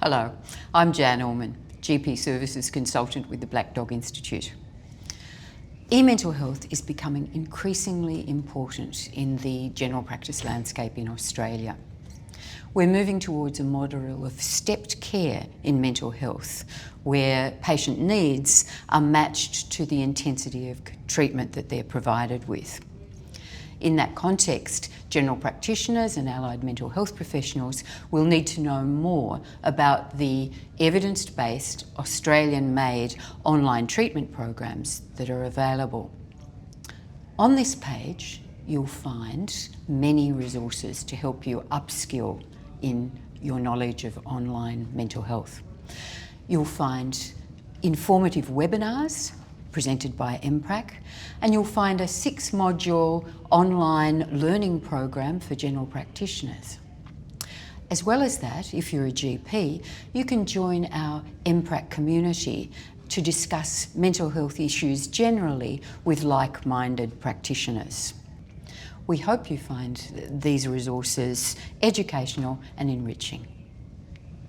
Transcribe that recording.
Hello, I'm Jan Ullman, GP Services Consultant with the Black Dog Institute. E-mental health is becoming increasingly important in the general practice landscape in Australia. We're moving towards a model of stepped care in mental health, where patient needs are matched to the intensity of treatment that they're provided with. In that context, general practitioners and allied mental health professionals will need to know more about the evidence-based, Australian-made online treatment programs that are available. On this page, you'll find many resources to help you upskill in your knowledge of online mental health. You'll find informative webinars presented by MPRAC, and you'll find a 6-module online learning program for general practitioners. As well as that, if you're a GP, you can join our MPRAC community to discuss mental health issues generally with like-minded practitioners. We hope you find these resources educational and enriching.